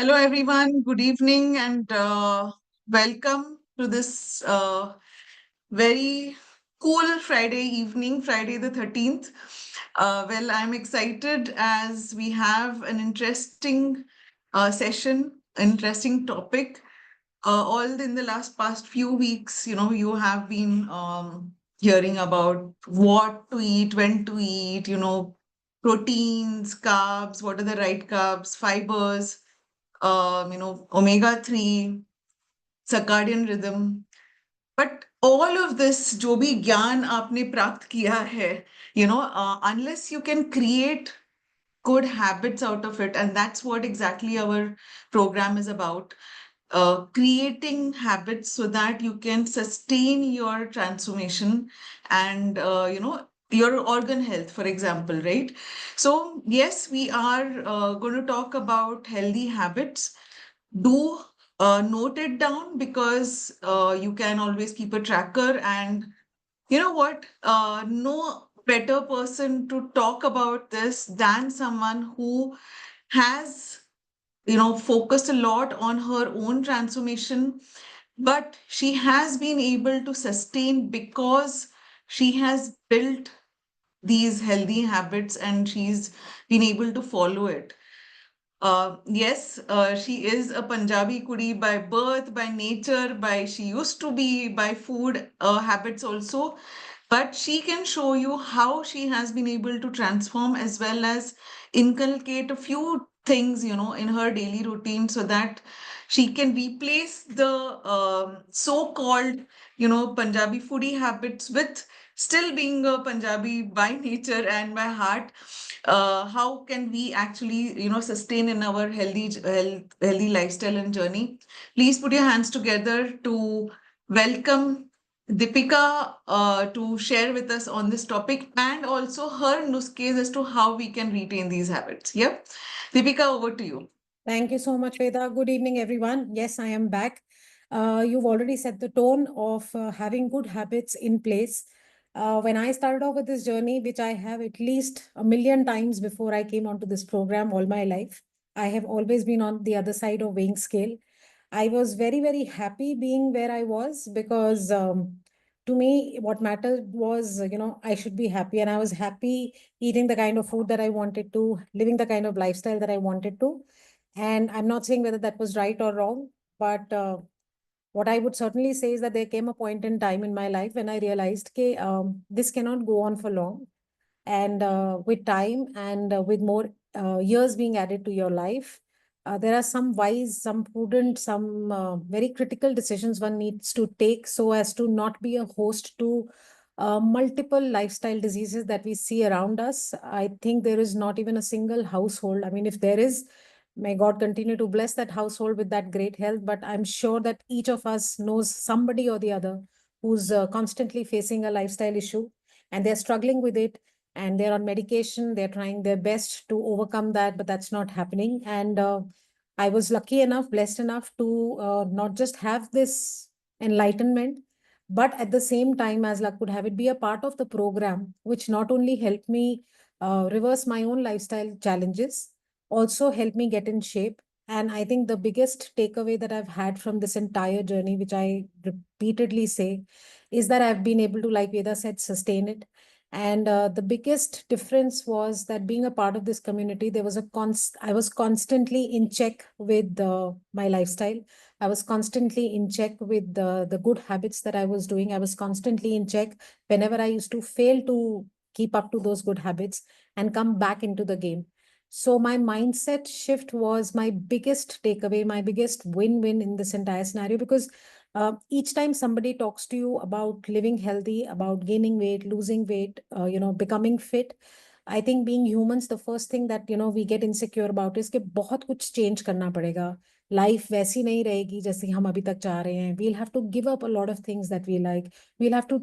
Hello, everyone. Good evening and welcome to this very cool Friday evening, Friday the 13th. Well, I'm excited as we have an interesting session, interesting topic. All in the past few weeks, you have been hearing about what to eat, when to eat, proteins, carbs, what are the right carbs, fibers, omega 3, circadian rhythm. But all of this, जो भी ज्ञान आपने प्राप्त किया है, unless you can create good habits out of it, and that's what exactly our program is about. Creating habits so that you can sustain your transformation and your organ health, for example, right? So yes, we are going to talk about healthy habits. Do note it down because you can always keep a tracker. And you know what? No better person to talk about this than someone who has, focused a lot on her own transformation, but she has been able to sustain because she has built these healthy habits and she's been able to follow it. Yes, she is a Punjabi kudi by birth, by nature, by she used to be by food habits also. But she can show you how she has been able to transform as well as inculcate a few things, in her daily routine so that she can replace the so-called, Punjabi foodie habits with still being a Punjabi by nature and by heart. How can we actually, sustain in our healthy lifestyle and journey? Please put your hands together to welcome Deepika to share with us on this topic and also her nuskes as to how we can retain these habits. Yep. Deepika, over to you. Thank you so much, Veda. Good evening, everyone. Yes, I am back. You've already set the tone of having good habits in place. When I started off with this journey, which I have at least a million times before I came onto this program all my life, I have always been on the other side of weighing scale. I was very, very happy being where I was because to me, what mattered was, I should be happy. And I was happy eating the kind of food that I wanted to, living the kind of lifestyle that I wanted to. And I'm not saying whether that was right or wrong, but what I would certainly say is that there came a point in time in my life when I realized, okay, this cannot go on for long. And with time and with more years being added to your life, there are some wise, some prudent, some very critical decisions one needs to take so as to not be a host to multiple lifestyle diseases that we see around us. I think there is not even a single household. I mean, if there is, may God continue to bless that household with that great health. But I'm sure that each of us knows somebody or the other who's constantly facing a lifestyle issue and they're struggling with it and they're on medication. They're trying their best to overcome that, but that's not happening. And I was lucky enough, blessed enough to not just have this enlightenment, but at the same time, as luck would have it, be a part of the program, which not only helped me reverse my own lifestyle challenges, also helped me get in shape. And I think the biggest takeaway that I've had from this entire journey, which I repeatedly say, is that I've been able to, like Veda said, sustain it. And the biggest difference was that being a part of this community, there was I was constantly in check with my lifestyle. I was constantly in check with the good habits that I was doing. I was constantly in check whenever I used to fail to keep up to those good habits and come back into the game. So my mindset shift was my biggest takeaway, my biggest win-win in this entire scenario, because each time somebody talks to you about living healthy, about gaining weight, losing weight, becoming fit, I think being humans, the first thing that we get insecure about is कि बहुत कुछ change करना पड़ेगा. Life वैसी नहीं रहेगी जैसी हम अभी तक चाह रहे हैं. We'll have to give up a lot of things that we like. We'll have to,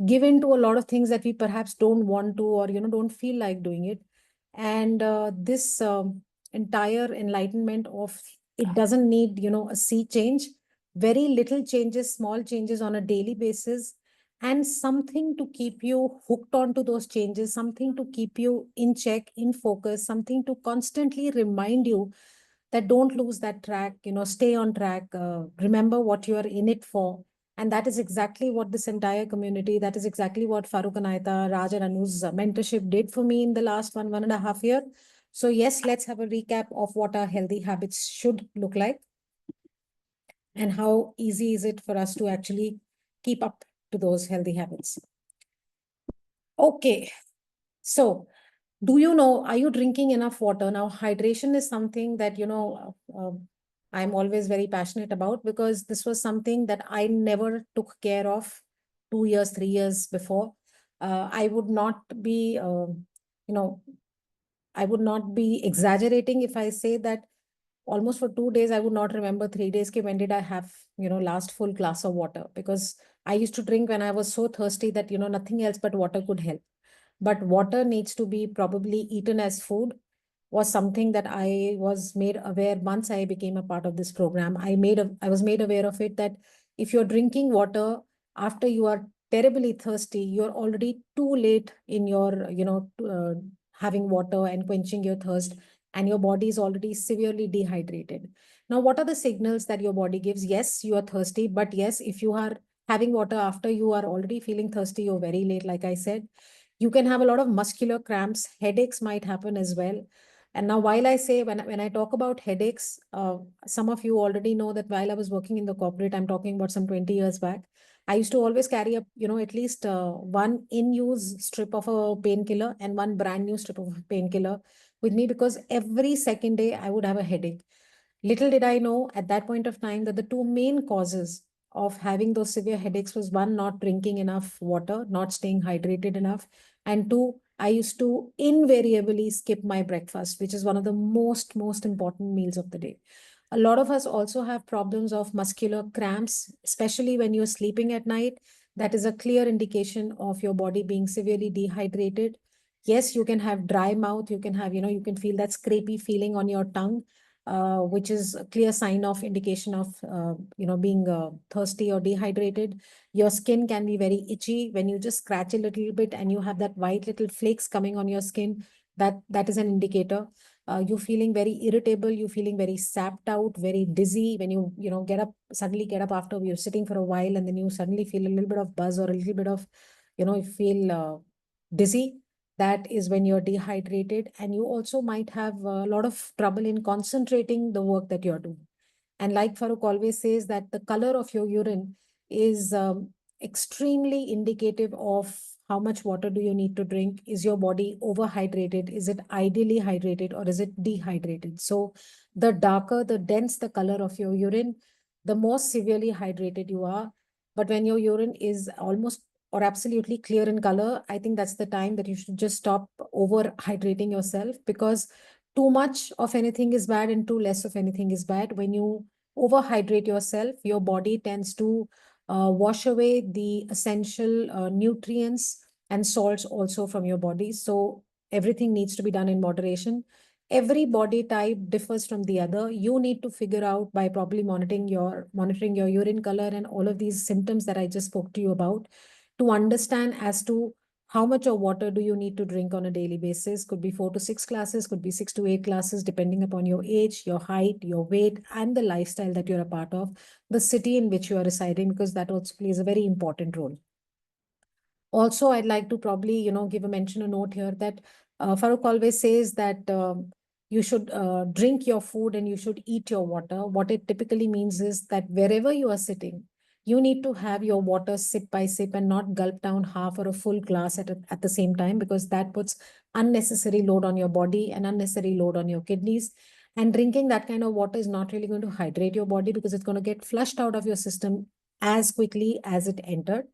give in to a lot of things that we perhaps don't want to, or don't feel like doing it. And this entire enlightenment of it doesn't need a sea change, very little changes, small changes on a daily basis, and something to keep you hooked on to those changes, something to keep you in check, in focus, something to constantly remind you that don't lose that track, stay on track, remember what you are in it for. And that is exactly what this entire community, that is exactly what Farooq Anaita, Raj and Anu's mentorship did for me in the last 1.5 year. So yes, let's have a recap of what our healthy habits should look like and how easy is it for us to actually keep up to those healthy habits. Okay, so do you know, are you drinking enough water? Now, hydration is something that, I'm always very passionate about, because this was something that I never took care of 2 years, 3 years before. I would not be, you know, I would not be exaggerating if I say that almost for 2 days, I would not remember 3 days. Ke when did I have, last full glass of water? Because I used to drink when I was so thirsty that, nothing else but water could help. But water needs to be probably eaten as food, was something that I was made aware once I became a part of this program. I was made aware of it, that if you're drinking water after you are terribly thirsty, you're already too late in your, having water and quenching your thirst, and your body is already severely dehydrated. Now, what are the signals that your body gives? Yes, you are thirsty, but yes, if you are having water after you are already feeling thirsty, you're very late, like I said. You can have a lot of muscular cramps, headaches might happen as well. And now, while I say, when I talk about headaches, some of you already know that while I was working in the corporate, I'm talking about some 20 years back, I used to always carry up, at least one in-use strip of a painkiller and one brand new strip of a painkiller with me, because every second day I would have a headache. Little did I know at that point of time that the two main causes of having those severe headaches was, one, not drinking enough water, not staying hydrated enough, and two, I used to invariably skip my breakfast, which is one of the most important meals of the day. A lot of us also have problems of muscular cramps, especially when you're sleeping at night. That is a clear indication of your body being severely dehydrated. Yes, you can have dry mouth. You can have, you can feel that scrapey feeling on your tongue, which is a clear sign of indication of, being thirsty or dehydrated. Your skin can be very itchy when you just scratch a little bit and you have that white little flakes coming on your skin. That is an indicator. You feeling very irritable, you feeling very sapped out, very dizzy when you get up, suddenly get up after you're sitting for a while, and then you suddenly feel a little bit of buzz or a little bit of, you feel dizzy. That is when you're dehydrated, and you also might have a lot of trouble in concentrating the work that you're doing. And like Farooq always says, that the color of your urine is extremely indicative of how much water do you need to drink. Is your body overhydrated? Is it ideally hydrated, or is it dehydrated? So the darker, the dense the color of your urine, the more severely hydrated you are. But when your urine is almost or absolutely clear in color, I think that's the time that you should just stop overhydrating yourself, because too much of anything is bad and too less of anything is bad. When you overhydrate yourself, your body tends to wash away the essential nutrients and salts also from your body. So everything needs to be done in moderation. Every body type differs from the other. You need to figure out, by probably monitoring your urine color and all of these symptoms that I just spoke to you about, to understand as to how much of water do you need to drink on a daily basis. Could be 4 to 6 glasses, could be 6 to 8 glasses, depending upon your age, your height, your weight, and the lifestyle that you're a part of, the city in which you are residing, because that also plays a very important role. Also, I'd like to probably, give a mention, a note here, that Farooq always says that you should drink your food and you should eat your water. What it typically means is that wherever you are sitting, you need to have your water sip by sip and not gulp down half or a full glass at the same time, because that puts unnecessary load on your body and unnecessary load on your kidneys. And drinking that kind of water is not really going to hydrate your body, because it's going to get flushed out of your system as quickly as it entered.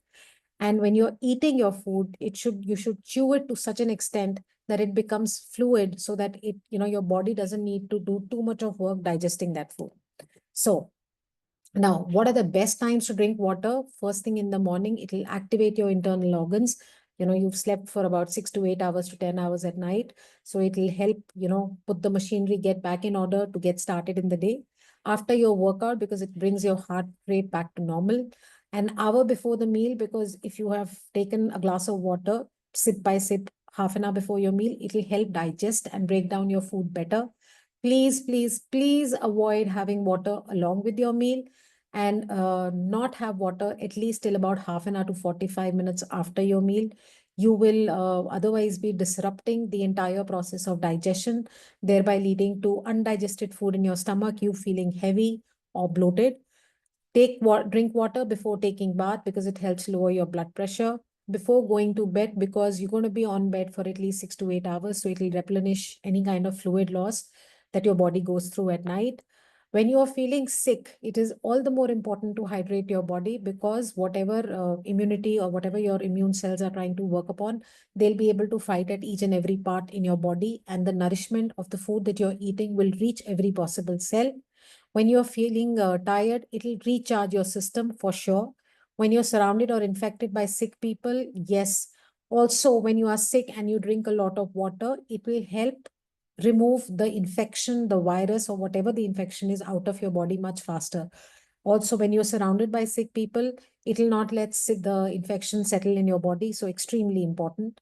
And when you're eating your food, you should chew it to such an extent that it becomes fluid, so that your body doesn't need to do too much of work digesting that food. So now, what are the best times to drink water? First thing in the morning, it will activate your internal organs. You've slept for about 6 to 8 hours to 10 hours at night. So it will help, put the machinery, get back in order to get started in the day. After your workout, because it brings your heart rate back to normal. An hour before the meal, because if you have taken a glass of water, sip by sip, half an hour before your meal, it will help digest and break down your food better. please, please, please avoid having water along with your meal, and not have water at least till about half an hour to 45 minutes after your meal. You will otherwise be disrupting the entire process of digestion, thereby leading to undigested food in your stomach, you feeling heavy or bloated. Drink water before taking bath because it helps lower your blood pressure. Before going to bed, because you're going to be on bed for at least 6 to 8 hours, so it will replenish any kind of fluid loss that your body goes through at night. When you are feeling sick, it is all the more important to hydrate your body, because whatever immunity or whatever your immune cells are trying to work upon, they'll be able to fight at each and every part in your body, and the nourishment of the food that you're eating will reach every possible cell. When you're feeling tired, it'll recharge your system for sure. When you're surrounded or infected by sick people, yes. Also, when you are sick and you drink a lot of water, it will help remove the infection, the virus, or whatever the infection is out of your body much faster. Also, when you're surrounded by sick people, it will not let the infection settle in your body. So, extremely important.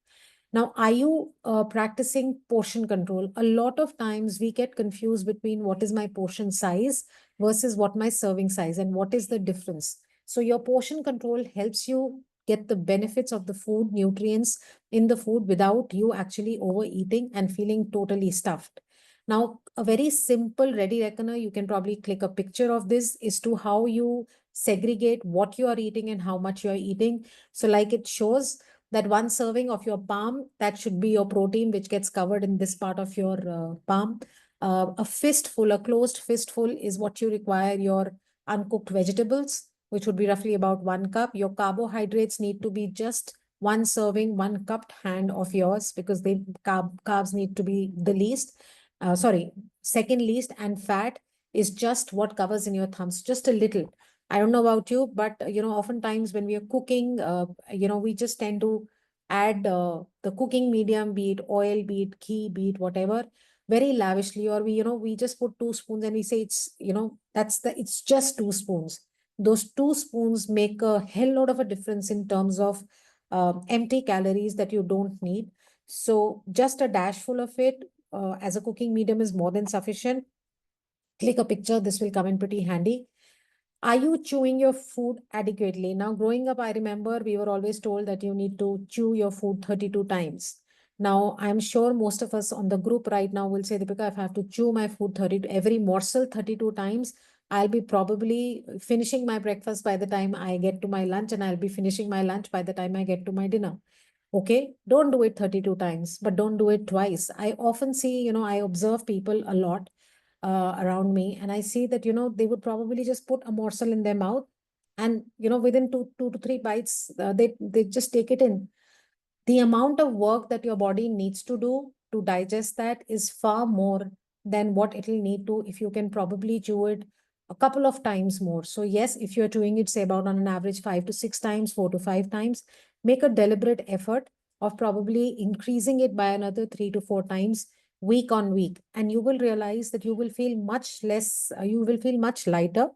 Now, are you practicing portion control? A lot of times we get confused between what is my portion size versus what my serving size, and what is the difference. So your portion control helps you get the benefits of the food, nutrients in the food, without you actually overeating and feeling totally stuffed. Now, a very simple ready reckoner, you can probably click a picture of this, is to how you segregate what you are eating and how much you are eating. So like it shows that one serving of your palm, that should be your protein, which gets covered in this part of your palm. A fistful, a closed fistful, is what you require your uncooked vegetables, which would be roughly about 1 cup. Your carbohydrates need to be just one serving, one cupped hand of yours, because they carbs need to be the least. Sorry, second least, and fat is just what covers in your thumbs, just a little. I don't know about you, but oftentimes when we are cooking, we just tend to add the cooking medium, be it oil, be it ghee, be it whatever, very lavishly, or we just put 2 spoons and we say it's just 2 spoons. Those 2 spoons make a hell lot of a difference in terms of empty calories that you don't need. So just a dash full of it as a cooking medium is more than sufficient. Click a picture, this will come in pretty handy. Are you chewing your food adequately? Now, growing up, I remember we were always told that you need to chew your food 32 times. Now, I'm sure most of us on the group right now will say, Deepika, if I have to chew my food 30, every morsel 32 times, I'll be probably finishing my breakfast by the time I get to my lunch, and I'll be finishing my lunch by the time I get to my dinner. Okay, don't do it 32 times, but don't do it twice. I often see, I observe people a lot around me, and I see that, they would probably just put a morsel in their mouth, and, within two to three bites, they just take it in. The amount of work that your body needs to do to digest that is far more than what it'll need to if you can probably chew it a couple of times more. So yes, if you're chewing it, say about on an average 5 to 6 times, 4 to 5 times, make a deliberate effort of probably increasing it by another 3 to 4 times week on week. And you will realize that you will feel much less, you will feel much lighter,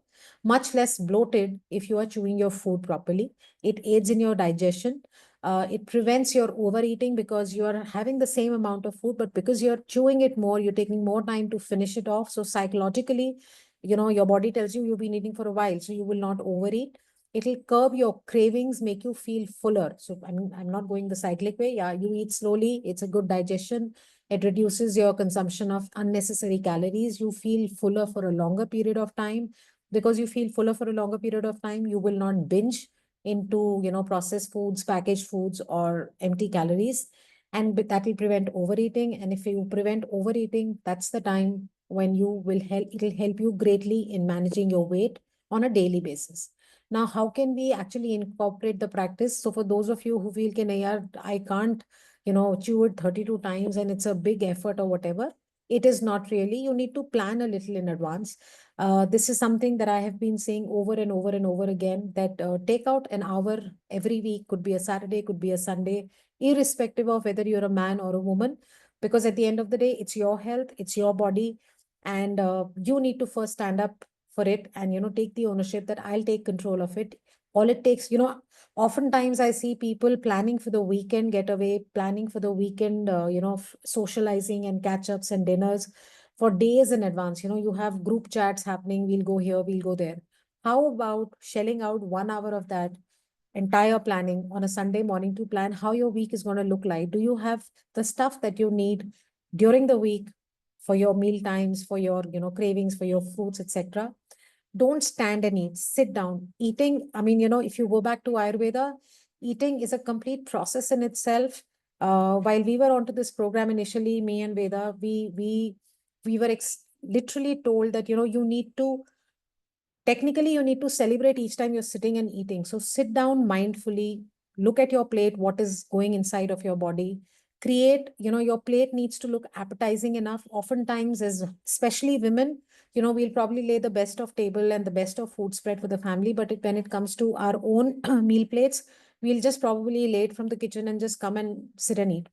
much less bloated if you are chewing your food properly. It aids in your digestion. It prevents your overeating because you are having the same amount of food, but because you're chewing it more, you're taking more time to finish it off. So psychologically, your body tells you you've been eating for a while, so you will not overeat. It'll curb your cravings, make you feel fuller. So I'm not going the cyclic way. Yeah, you eat slowly. It's a good digestion. It reduces your consumption of unnecessary calories. You feel fuller for a longer period of time. Because you feel fuller for a longer period of time, you will not binge into processed foods, packaged foods, or empty calories, and that will prevent overeating. And if you prevent overeating, that's the time when you will help, it'll help you greatly in managing your weight on a daily basis. Now, how can we actually incorporate the practice? So for those of you who feel I can't chew it 32 times and it's a big effort or whatever, it is not really. You need to plan a little in advance. This is something that I have been saying over and over and over again, that take out an hour every week, could be a Saturday, could be a Sunday, irrespective of whether you're a man or a woman, because at the end of the day, it's your health, it's your body, and you need to first stand up for it and, take the ownership that I'll take control of it. All it takes, oftentimes I see people planning for the weekend getaway, planning for the weekend, socializing and catch ups and dinners for days in advance. You have group chats happening. We'll go here, we'll go there. How about shelling out 1 hour of that entire planning on a Sunday morning to plan how your week is going to look like? Do you have the stuff that you need during the week for your meal times, for your, cravings, for your fruits, etc.? Don't stand and eat. Sit down. Eating, I mean, if you go back to Ayurveda, eating is a complete process in itself. While we were onto this program initially, me and Veda, we were literally told that you need to, technically you need to celebrate each time you're sitting and eating. So sit down mindfully, look at your plate, what is going inside of your body. Create, your plate needs to look appetizing enough. Oftentimes, as especially women, we'll probably lay the best of table and the best of food spread for the family, but when it comes to our own meal plates, we'll just probably lay it from the kitchen and just come and sit and eat.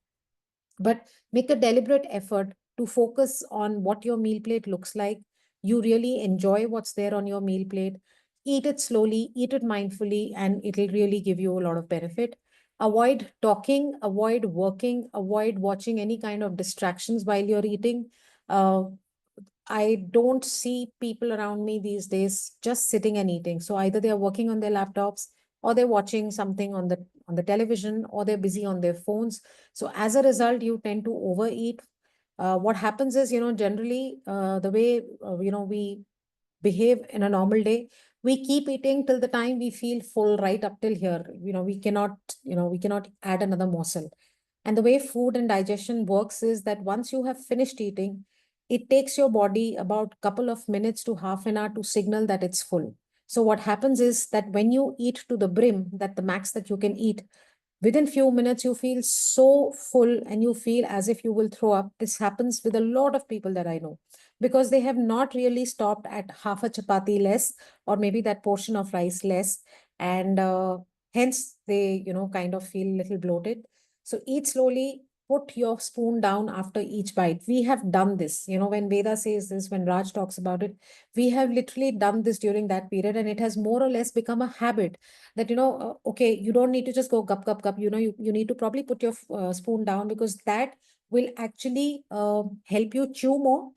But make a deliberate effort to focus on what your meal plate looks like. You really enjoy what's there on your meal plate. Eat it slowly, eat it mindfully, and it'll really give you a lot of benefit. Avoid talking, avoid working, avoid watching any kind of distractions while you're eating. uh, I don't see people around me these days just sitting and eating. So either they are working on their laptops, or they're watching something on the television, or they're busy on their phones. So as a result, you tend to overeat. What happens is, generally, the way we behave in a normal day, we keep eating till the time we feel full, right up till here. We cannot add another morsel. And the way food and digestion works is that once you have finished eating, it takes your body about a couple of minutes to half an hour to signal that it's full. So what happens is that when you eat to the brim, that the max that you can eat, within few minutes you feel so full and you feel as if you will throw up. This happens with a lot of people that I know, because they have not really stopped at half a chapati less, or maybe that portion of rice less, and hence they kind of feel a little bloated. So eat slowly, put your spoon down after each bite. We have done this, when Veda says this, when Raj talks about it, we have literally done this during that period, and it has more or less become a habit that okay, you don't need to just go gup gup gup. You need to probably put your spoon down, because that will actually help you chew more,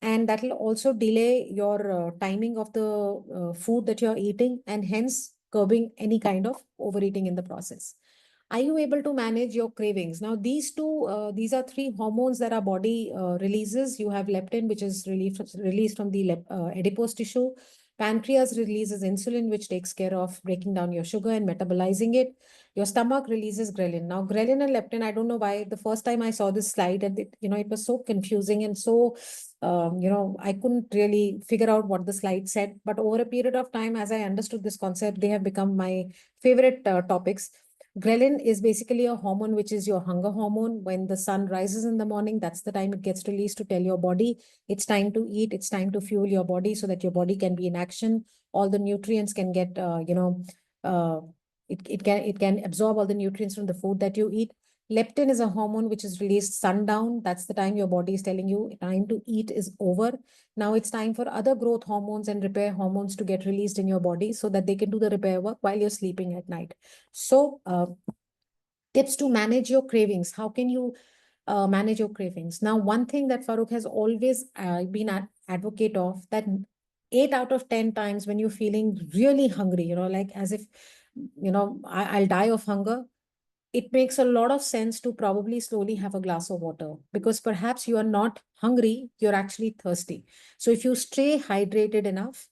and that will also delay your timing of the food that you're eating, and hence curbing any kind of overeating in the process. Are you able to manage your cravings? Now, these are three hormones that our body releases. You have leptin, which is released from the adipose tissue. Pancreas releases insulin, which takes care of breaking down your sugar and metabolizing it. Your stomach releases ghrelin. Now, ghrelin and leptin, I don't know why the first time I saw this slide, and it was so confusing and so, I couldn't really figure out what the slide said. But over a period of time, as I understood this concept, they have become my favorite topics. Ghrelin is basically a hormone which is your hunger hormone. When the sun rises in the morning, that's the time it gets released to tell your body it's time to eat, it's time to fuel your body so that your body can be in action. All the nutrients can get, uh, it can absorb all the nutrients from the food that you eat. Leptin is a hormone which is released sundown. That's the time your body is telling you time to eat is over. Now it's time for other growth hormones and repair hormones to get released in your body so that they can do the repair work while you're sleeping at night. So, tips to manage your cravings. How can you manage your cravings? Now, one thing that Farooq has always been an advocate of, that 8 out of 10 times when you're feeling really hungry, like as if, I'll die of hunger, it makes a lot of sense to probably slowly have a glass of water, because perhaps you are not hungry, you're actually thirsty. So if you stay hydrated enough,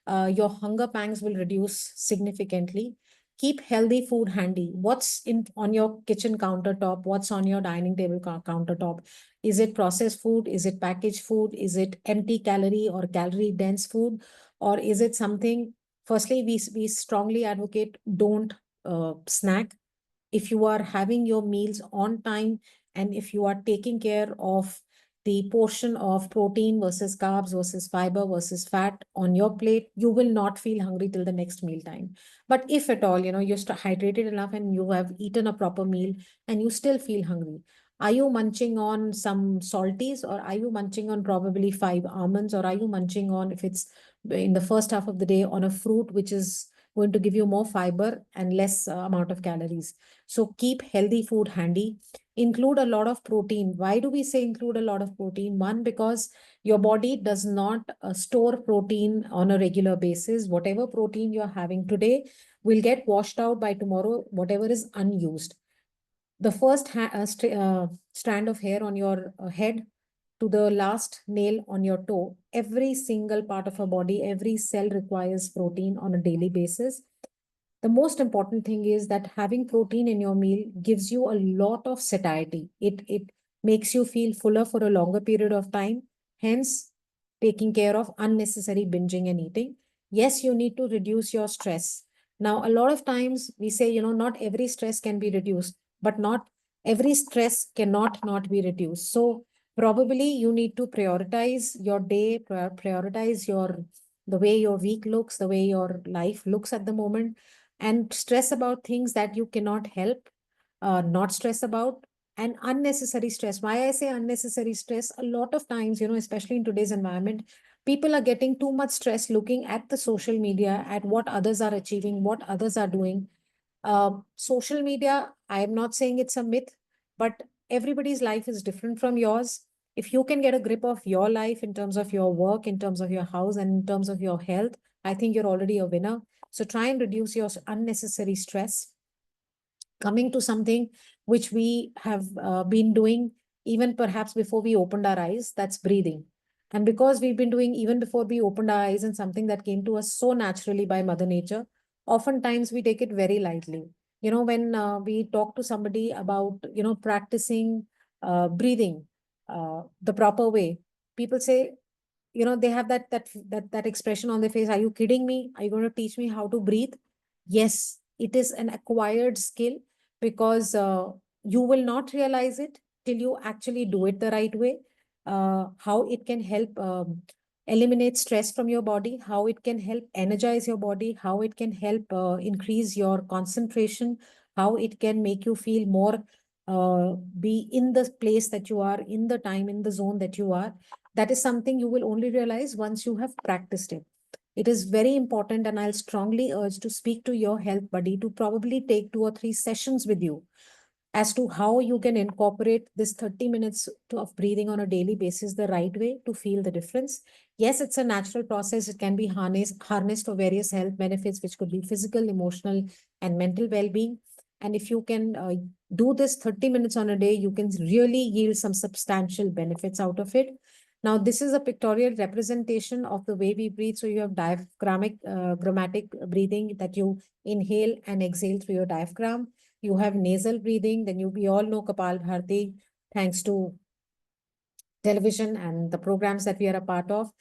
your hunger pangs will reduce significantly. Keep healthy food handy. What's in on your kitchen countertop? What's on your dining table countertop? Is it processed food? Is it packaged food? Is it empty calorie or calorie dense food? Or is it something? Firstly, we strongly advocate don't snack. If you are having your meals on time, and if you are taking care of the portion of protein versus carbs versus fiber versus fat on your plate, you will not feel hungry till the next meal time. But if at all, you're hydrated enough and you have eaten a proper meal and you still feel hungry, are you munching on some salties, or are you munching on probably 5 almonds, or are you munching on, if it's in the first half of the day, on a fruit which is going to give you more fiber and less amount of calories. So keep healthy food handy. Include a lot of protein. Why do we say include a lot of protein? One, because your body does not store protein on a regular basis. Whatever protein you're having today will get washed out by tomorrow, whatever is unused. The first strand of hair on your head to the last nail on your toe, every single part of our body, every cell requires protein on a daily basis. The most important thing is that having protein in your meal gives you a lot of satiety. It makes you feel fuller for a longer period of time, hence taking care of unnecessary binging and eating. Yes, you need to reduce your stress. Now, a lot of times we say, not every stress can be reduced, but not every stress cannot not be reduced. So probably you need to prioritize your day, prioritize the way your week looks, the way your life looks at the moment, and stress about things that you cannot help, not stress about, and unnecessary stress. Why I say unnecessary stress, a lot of times, especially in today's environment, people are getting too much stress looking at the social media, at what others are achieving, what others are doing. Social media, I am not saying it's a myth, but everybody's life is different from yours. If you can get a grip of your life in terms of your work, in terms of your house, and in terms of your health, I think you're already a winner. So try and reduce your unnecessary stress. Coming to something which we have been doing even perhaps before we opened our eyes, that's breathing. And because we've been doing even before we opened our eyes, and something that came to us so naturally by Mother Nature, oftentimes we take it very lightly. When we talk to somebody about, practicing breathing the proper way, people say, they have that expression on their face, are you kidding me, are you going to teach me how to breathe? Yes, it is an acquired skill, because you will not realize it till you actually do it the right way. How it can help eliminate stress from your body, how it can help energize your body, how it can help increase your concentration, how it can make you feel more, be in the place that you are, in the time, in the zone that you are. That is something you will only realize once you have practiced it. It is very important, and I'll strongly urge to speak to your health buddy to probably take 2 or 3 sessions with you as to how you can incorporate this 30 minutes of breathing on a daily basis the right way to feel the difference. Yes, it's a natural process. It can be harnessed for various health benefits, which could be physical, emotional, and mental well-being. And if you can do this 30 minutes on a day, you can really yield some substantial benefits out of it. Now, this is a pictorial representation of the way we breathe. So you have grammatic breathing, that you inhale and exhale through your diaphragm. You have nasal breathing. Then we all know Kapal Bharti, thanks to television and the programs that we are a part of.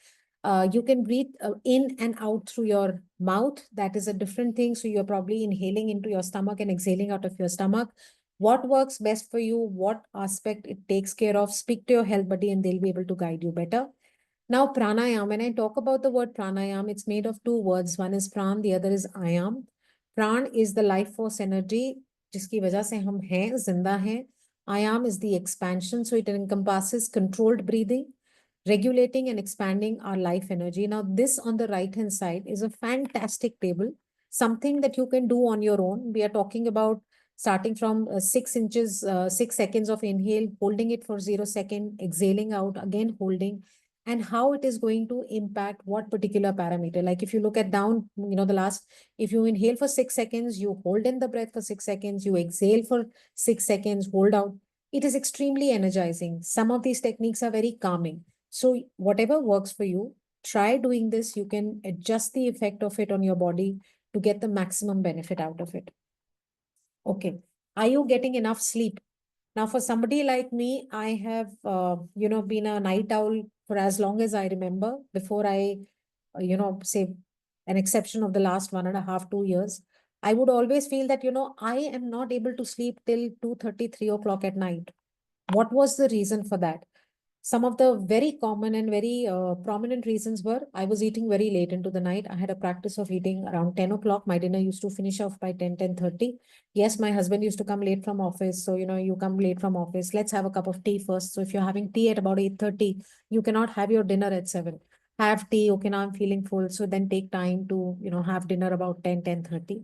You can breathe in and out through your mouth. That is a different thing. So you're probably inhaling into your stomach and exhaling out of your stomach. What works best for you, what aspect it takes care of, speak to your health buddy and they'll be able to guide you better. Now, pranayam, when I talk about the word pranayam, it's made of two words. One is pran, the other is ayam. Pran is the life force energy, जिसकी वजह से हम हैं, जिंदा हैं. Ayam is the expansion, so it encompasses controlled breathing, regulating and expanding our life energy. Now, this on the right-hand side is a fantastic table, something that you can do on your own. We are talking about starting from 6 inches, 6 seconds of inhale, holding it for 0 second, exhaling out, again holding, and how it is going to impact what particular parameter. Like if you look at down, if you inhale for 6 seconds, you hold in the breath for 6 seconds, you exhale for 6 seconds, hold out. It is extremely energizing. Some of these techniques are very calming. So whatever works for you, try doing this. You can adjust the effect of it on your body to get the maximum benefit out of it. Okay. Are you getting enough sleep? Now, for somebody like me, I have, been a night owl for as long as I remember before I, say an exception of the last 1.5, 2 years. I would always feel that, I am not able to sleep till 2:30, 3 o'clock at night. What was the reason for that? Some of the very common and very prominent reasons were I was eating very late into the night. I had a practice of eating around 10 o'clock. My dinner used to finish off by 10, 10:30. Yes, my husband used to come late from office. So, you come late from office. Let's have a cup of tea first. So if you're having tea at about 8:30, you cannot have your dinner at 7. have tea. Okay, now I'm feeling full. So then take time to, have dinner about 10, 10:30.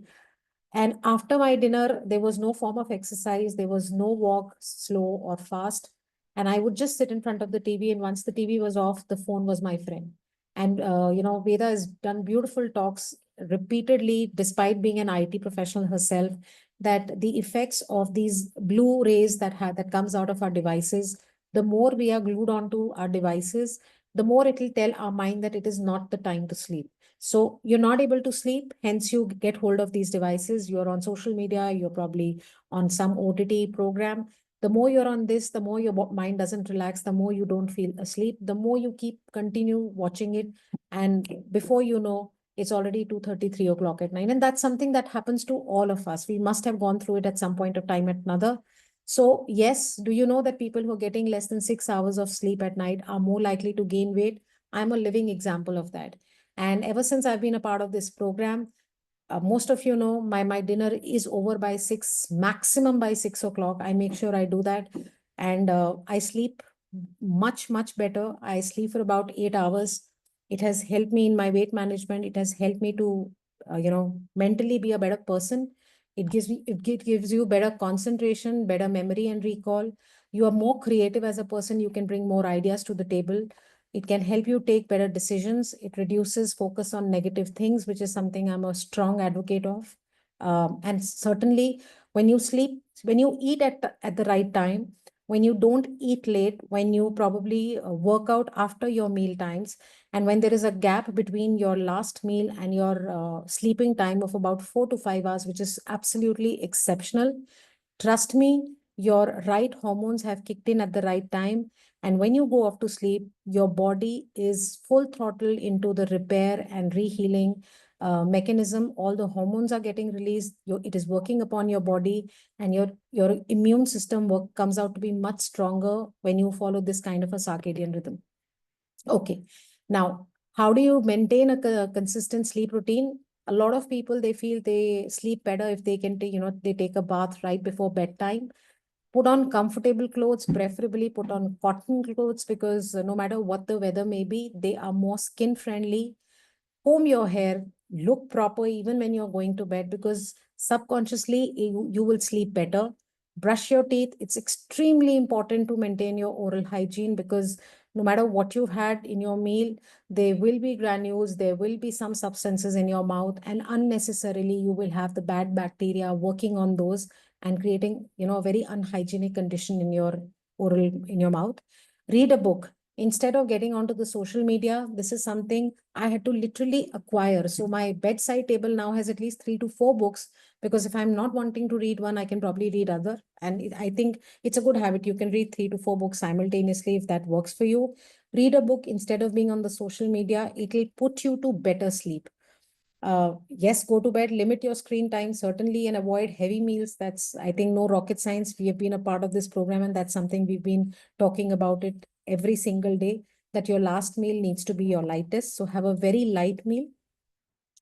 And after my dinner, there was no form of exercise. There was no walk, slow or fast. And I would just sit in front of the TV. And once the TV was off, the phone was my friend. And, Veda has done beautiful talks repeatedly, despite being an IT professional herself, that the effects of these blue rays that comes out of our devices, the more we are glued onto our devices, the more it will tell our mind that it is not the time to sleep. So you're not able to sleep, hence you get hold of these devices. You're on social media, you're probably on some OTT program. The more you're on this, the more your mind doesn't relax, the more you don't feel asleep, the more you keep continue watching it. And before you know, it's already 2:30, 3 o'clock at night. And that's something that happens to all of us. We must have gone through it at some point of time at another. So yes, do you know that people who are getting less than 6 hours of sleep at night are more likely to gain weight? I'm a living example of that. And ever since I've been a part of this program, most of you know my dinner is over by 6, maximum by 6 o'clock. I make sure I do that. And I sleep much better. I sleep for about 8 hours. It has helped me in my weight management. It has helped me to, mentally be a better person. It gives you better concentration, better memory and recall. You are more creative as a person. You can bring more ideas to the table. It can help you take better decisions. It reduces focus on negative things, which is something I'm a strong advocate of. And certainly, when you sleep, when you eat at the right time, when you don't eat late, when you probably work out after your meal times, and when there is a gap between your last meal and your sleeping time of about 4 to 5 hours, which is absolutely exceptional. Trust me, your right hormones have kicked in at the right time. And when you go off to sleep, your body is full throttle into the repair and rehealing mechanism. All the hormones are getting released. It is working upon your body, and your immune system comes out to be much stronger when you follow this kind of a circadian rhythm. Okay. Now, how do you maintain a consistent sleep routine? A lot of people, they feel they sleep better if they can take, they take a bath right before bedtime. Put on comfortable clothes, preferably put on cotton clothes, because no matter what the weather may be, they are more skin friendly. Comb your hair, look proper even when you're going to bed, because subconsciously you will sleep better. Brush your teeth. It's extremely important to maintain your oral hygiene, because no matter what you've had in your meal, there will be granules, there will be some substances in your mouth, and unnecessarily you will have the bad bacteria working on those and creating, a very unhygienic condition in your in your mouth. Read a book. Instead of getting onto the social media, this is something I had to literally acquire. So my bedside table now has at least 3 to 4 books, because if I'm not wanting to read one, I can probably read other. And I think it's a good habit. You can read 3 to 4 books simultaneously if that works for you. Read a book instead of being on the social media. It will put you to better sleep. Yes, go to bed, limit your screen time, certainly, and avoid heavy meals. That's, I think, no rocket science. We have been a part of this program, and that's something we've been talking about it every single day, that your last meal needs to be your lightest. So have a very light meal.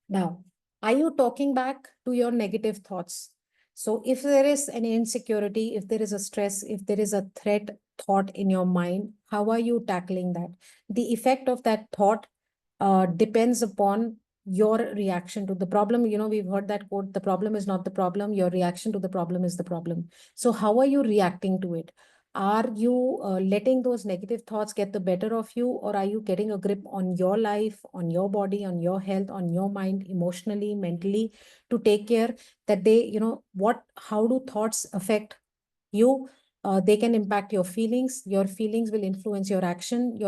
Now, are you talking back to your negative thoughts? So if there is an insecurity, if there is a stress, if there is a threat thought in your mind, how are you tackling that? The effect of that thought depends upon your reaction to the problem. We've heard that quote, the problem is not the problem, your reaction to the problem is the problem. So how are you reacting to it? Are you letting those negative thoughts get the better of you, or are you getting a grip on your life, on your body, on your health, on your mind, emotionally, mentally, to take care that they, how do thoughts affect you? They can impact your feelings. Your feelings will influence your action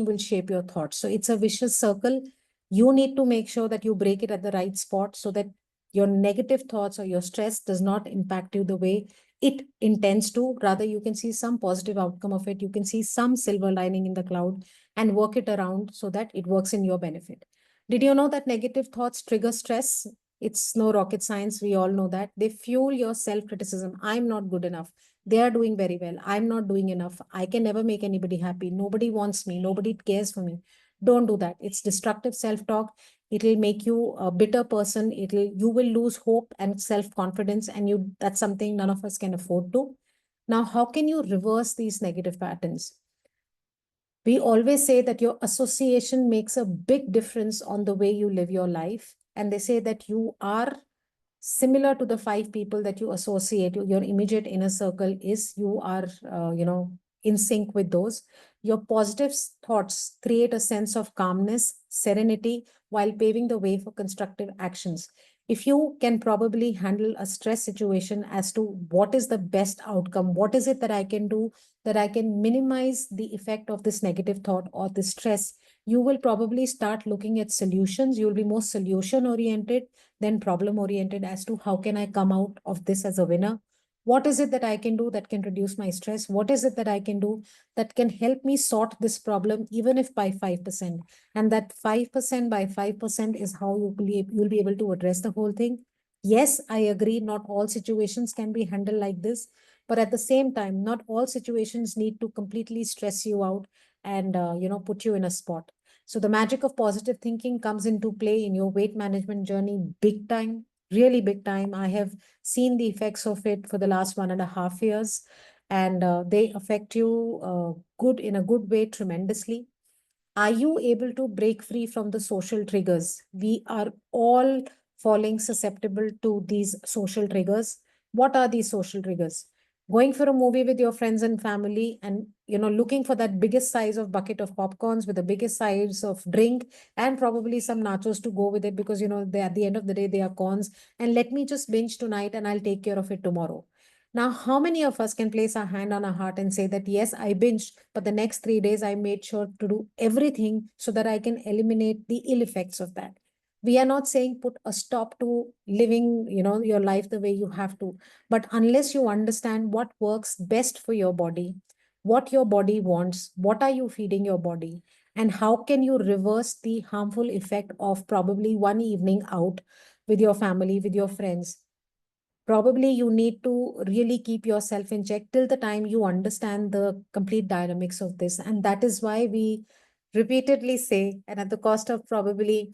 will shape your thoughts. So it's a vicious circle. You need to make sure that you break it at the right spot, so that your negative thoughts or your stress does not impact you the way it intends to. Rather, you can see some positive outcome of it. You can see some silver lining in the cloud and work it around so that it works in your benefit. Did you know that negative thoughts trigger stress? It's no rocket science. We all know that. They fuel your self criticism. I'm not good enough. They are doing very well. I'm not doing enough. I can never make anybody happy. Nobody wants me. Nobody cares for me. Don't do that. It's destructive self talk. It'll make you a bitter person. You will lose hope and self confidence, and that's something none of us can afford to. Now, how can you reverse these negative patterns? We always say that your association makes a big difference on the way you live your life. And they say that you are similar to the five people that you associate. Your immediate inner circle is, you are, in sync with those. Your positive thoughts create a sense of calmness, serenity, while paving the way for constructive actions. If you can probably handle a stress situation as to what is the best outcome, what is it that I can do that I can minimize the effect of this negative thought or this stress, you will probably start looking at solutions. You'll be more solution oriented than problem oriented as to how can I come out of this as a winner. What is it that I can do that can reduce my stress? What is it that I can do that can help me sort this problem, even if by 5%? And that 5% by 5% is how you'll be able to address the whole thing. Yes, I agree. Not all situations can be handled like this. But at the same time, not all situations need to completely stress you out and put you in a spot. So the magic of positive thinking comes into play in your weight management journey big time, really big time. I have seen the effects of it for the last 1.5 years, and they affect you good in a good way tremendously. Are you able to break free from the social triggers? We are all falling susceptible to these social triggers. What are these social triggers? Going for a movie with your friends and family, and looking for that biggest size of bucket of popcorns with the biggest size of drink, and probably some nachos to go with it, because they, at the end of the day, they are cons. And let me just binge tonight and I'll take care of it tomorrow. Now, how many of us can place our hand on our heart and say that, yes, I binged, but the next 3 days I made sure to do everything so that I can eliminate the ill effects of that? We are not saying put a stop to living, your life the way you have to. But unless you understand what works best for your body, what your body wants, what are you feeding your body, and how can you reverse the harmful effect of probably one evening out with your family, with your friends, probably you need to really keep yourself in check till the time you understand the complete dynamics of this. And that is why we repeatedly say, and at the cost of probably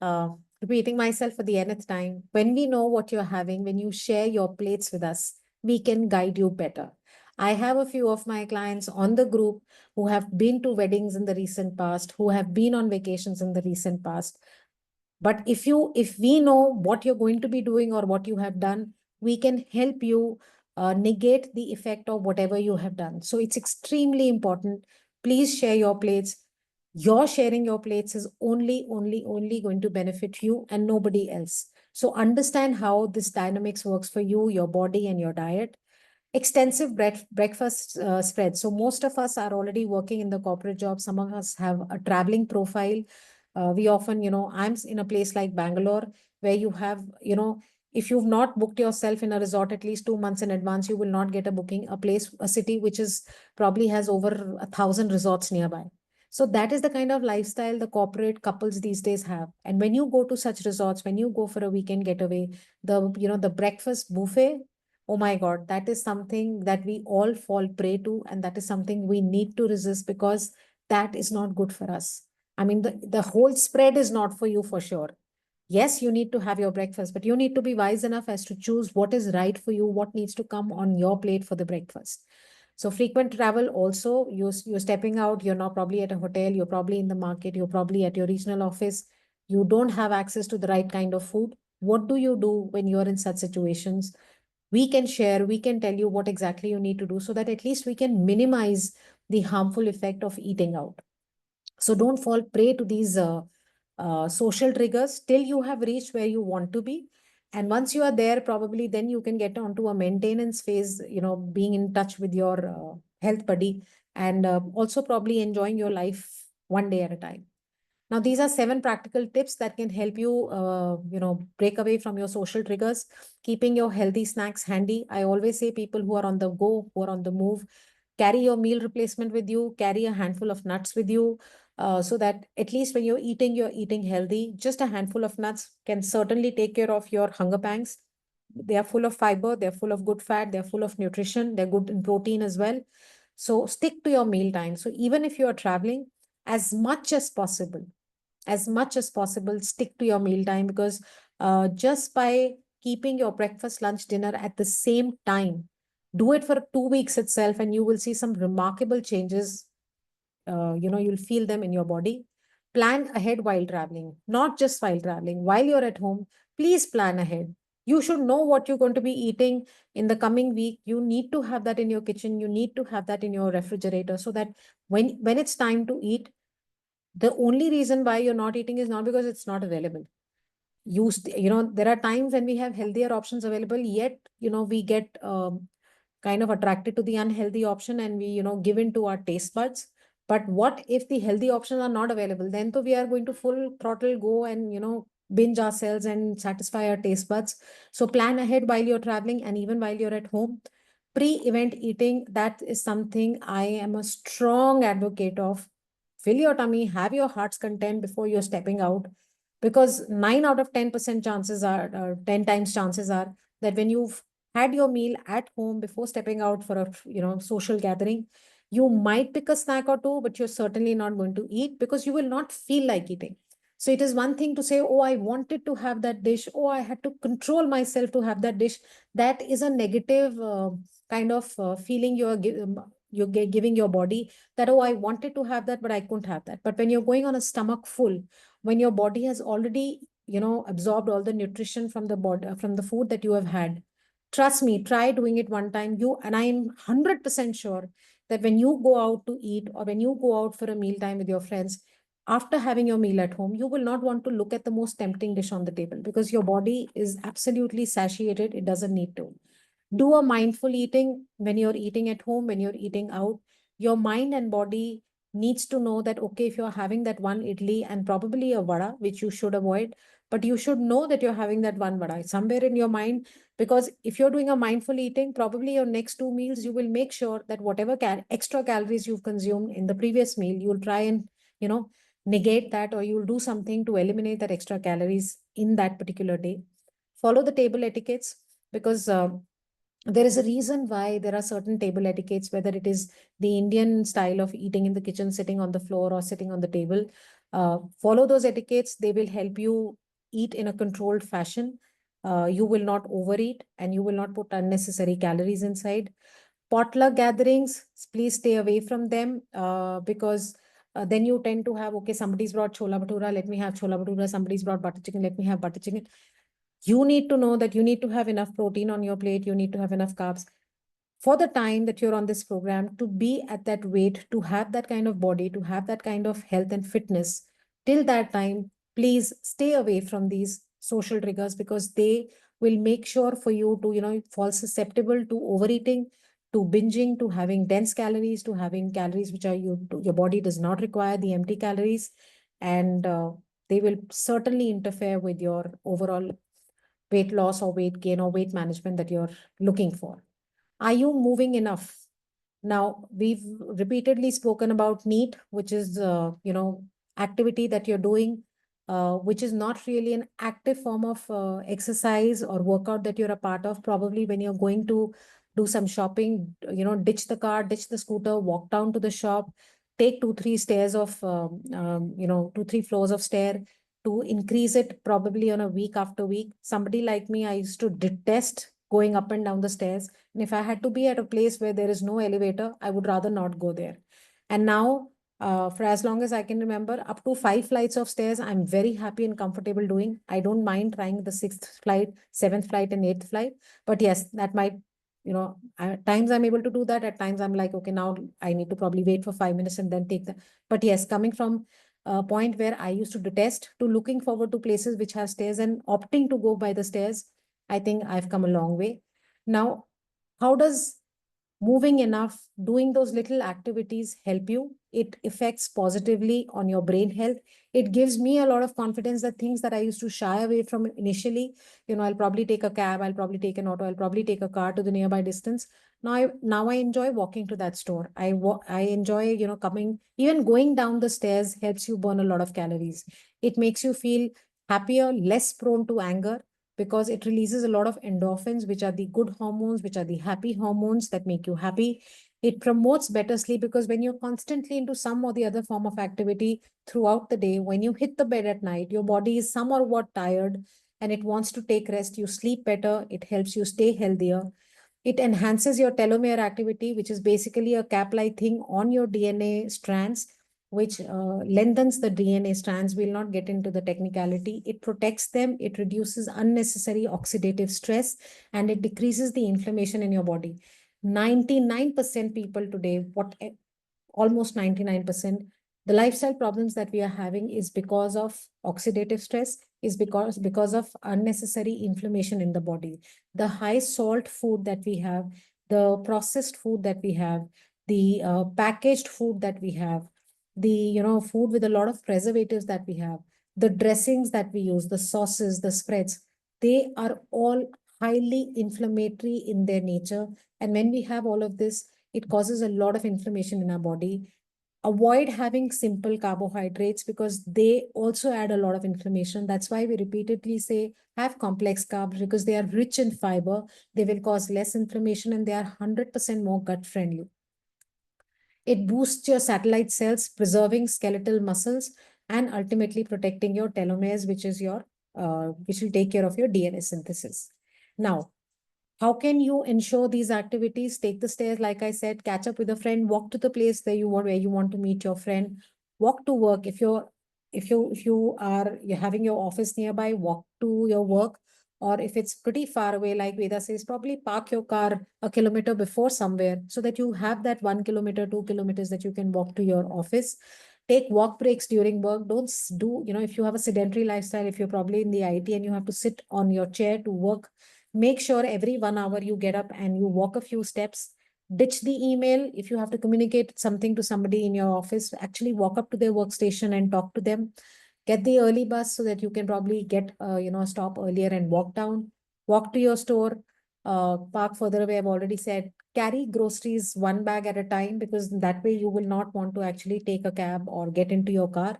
uh, repeating myself for the nth time, when we know what you're having, when you share your plates with us, we can guide you better. I have a few of my clients on the group who have been to weddings in the recent past, who have been on vacations in the recent past. But if we know what you're going to be doing or what you have done, we can help you negate the effect of whatever you have done. So it's extremely important. Please share your plates. Your sharing your plates is only going to benefit you and nobody else. So understand how this dynamics works for you, your body, and your diet. Extensive breakfast spread. So most of us are already working in the corporate job. Some of us have a traveling profile. We often, I'm in a place like Bangalore where you have, if you've not booked yourself in a resort at least 2 months in advance, you will not get a booking. A city which is probably has over 1,000 resorts nearby. So that is the kind of lifestyle the corporate couples these days have. And when you go to such resorts, when you go for a weekend getaway, the breakfast buffet, oh my God, that is something that we all fall prey to. And that is something we need to resist, because that is not good for us. I mean, the whole spread is not for you for sure. Yes, you need to have your breakfast, but you need to be wise enough as to choose what is right for you, what needs to come on your plate for the breakfast. So frequent travel also, you're stepping out, you're now probably at a hotel, you're probably in the market, you're probably at your regional office. You don't have access to the right kind of food. What do you do when you're in such situations? We can share, we can tell you what exactly you need to do so that at least we can minimize the harmful effect of eating out. So don't fall prey to these social triggers till you have reached where you want to be. And once you are there, probably then you can get onto a maintenance phase, being in touch with your health buddy, and also probably enjoying your life one day at a time. Now, these are 7 practical tips that can help you, break away from your social triggers, keeping your healthy snacks handy. I always say people who are on the go, who are on the move, carry your meal replacement with you, carry a handful of nuts with you, so that at least when you're eating healthy. Just a handful of nuts can certainly take care of your hunger pangs. They are full of fiber, they're full of good fat, they're full of nutrition, they're good in protein as well. So stick to your meal time. So even if you are traveling, as much as possible, stick to your meal time, because just by keeping your breakfast, lunch, dinner at the same time, do it for 2 weeks itself, and you will see some remarkable changes you'll feel them in your body. Plan ahead while traveling, not just while traveling. While you're at home, please plan ahead. You should know what you're going to be eating in the coming week. You need to have that in your kitchen. You need to have that in your refrigerator so that when it's time to eat, the only reason why you're not eating is not because it's not available. There are times when we have healthier options available, yet we get kind of attracted to the unhealthy option, and we give in to our taste buds. But what if the healthy options are not available? Then so we are going to full throttle go and binge ourselves and satisfy our taste buds. So plan ahead while you're traveling and even while you're at home. Pre-event eating, that is something I am a strong advocate of. Fill your tummy, have your heart's content before you're stepping out, because 9 out of 10% chances are, 10 times chances are, that when you've had your meal at home before stepping out for a social gathering, you might pick a snack or two, but you're certainly not going to eat because you will not feel like eating. So it is one thing to say, oh, I wanted to have that dish, oh, I had to control myself to have that dish. That is a negative kind of feeling you're giving your body, that, oh, I wanted to have that but I couldn't have that. But when you're going on a stomach full, when your body has already absorbed all the nutrition from the body, from the food that you have had, trust me, try doing it one time. And I'm 100% sure that when you go out to eat, or when you go out for a meal time with your friends, after having your meal at home, you will not want to look at the most tempting dish on the table, because your body is absolutely satiated. It doesn't need to. Do a mindful eating when you're eating at home, when you're eating out. Your mind and body needs to know that, okay, if you're having that one idli and probably a vada, which you should avoid, but you should know that you're having that one vada somewhere in your mind. Because if you're doing a mindful eating, probably your next two meals, you will make sure that whatever extra calories you've consumed in the previous meal, you'll try and you know negate that, or you'll do something to eliminate that extra calories in that particular day. Follow the table etiquettes, because there is a reason why there are certain table etiquettes, whether it is the Indian style of eating in the kitchen, sitting on the floor or sitting on the table. Follow those etiquettes. They will help you eat in a controlled fashion. You will not overeat, and you will not put unnecessary calories inside. Potluck gatherings, please stay away from them, because then you tend to have, okay, somebody's brought chola bhatura, let me have chola bhatura. Somebody's brought butter chicken, let me have butter chicken. You need to know that you need to have enough protein on your plate. You need to have enough carbs for the time that you're on this program, to be at that weight, to have that kind of body, to have that kind of health and fitness. Till that time, please stay away from these social triggers, because they will make sure for you to, fall susceptible to overeating, to binging, to having dense calories, to having calories which are your body does not require, the empty calories. And they will certainly interfere with your overall weight loss or weight gain or weight management that you're looking for. Are you moving enough? Now, we've repeatedly spoken about NEAT, which is, activity that you're doing, which is not really an active form of exercise or workout that you're a part of. Probably when you're going to do some shopping, ditch the car, ditch the scooter, walk down to the shop, take two, three stairs of, two, three floors of stair, to increase it probably on a week after week. Somebody like me, I used to detest going up and down the stairs. And if I had to be at a place where there is no elevator, I would rather not go there. And now, for as long as I can remember, up to 5 flights of stairs, I'm very happy and comfortable doing. I don't mind trying the sixth flight, seventh flight, and eighth flight. But yes, that might, at times I'm able to do that. At times I'm like, okay, now I need to probably wait for 5 minutes and then take the. But yes, coming from a point where I used to detest, to looking forward to places which have stairs and opting to go by the stairs, I think I've come a long way. Now, how does moving enough, doing those little activities help you? It affects positively on your brain health. It gives me a lot of confidence that things that I used to shy away from initially, I'll probably take a cab, I'll probably take an auto, I'll probably take a car to the nearby distance. Now I enjoy walking to that store. I enjoy, coming, even going down the stairs helps you burn a lot of calories. It makes you feel happier, less prone to anger, because it releases a lot of endorphins, which are the good hormones, which are the happy hormones that make you happy. It promotes better sleep, because when you're constantly into some or the other form of activity throughout the day, when you hit the bed at night, your body is some or what tired and it wants to take rest. You sleep better. It helps you stay healthier. It enhances your telomere activity, which is basically a cap-like thing on your DNA strands, which lengthens the DNA strands. We'll not get into the technicality. It protects them, it reduces unnecessary oxidative stress, and it decreases the inflammation in your body. 99% people today, almost 99%, the lifestyle problems that we are having is because of oxidative stress, is because of unnecessary inflammation in the body. The high salt food that we have, the processed food that we have, the packaged food that we have, the food with a lot of preservatives that we have, the dressings that we use, the sauces, the spreads, they are all highly inflammatory in their nature. And when we have all of this, it causes a lot of inflammation in our body. Avoid having simple carbohydrates because they also add a lot of inflammation. That's why we repeatedly say have complex carbs, because they are rich in fiber. They will cause less inflammation and they are 100% more gut friendly. It boosts your satellite cells, preserving skeletal muscles and ultimately protecting your telomeres, which will take care of your DNA synthesis. Now, how can you ensure these activities? Take the stairs, like I said, catch up with a friend, walk to the place where you want to meet your friend, walk to work. If you're having your office nearby, walk to your work. Or if it's pretty far away, like Veda says, probably park your car a kilometer before somewhere so that you have that 1 kilometer, 2 kilometers that you can walk to your office. Take walk breaks during work. Don't do, if you have a sedentary lifestyle, if you're probably in the IT and you have to sit on your chair to work, make sure every 1 hour you get up and you walk a few steps. Ditch the email. If you have to communicate something to somebody in your office, actually walk up to their workstation and talk to them. Get the early bus so that you can probably get stop earlier and walk down. Walk to your store. Park further away. I've already said, carry groceries one bag at a time, because that way you will not want to actually take a cab or get into your car.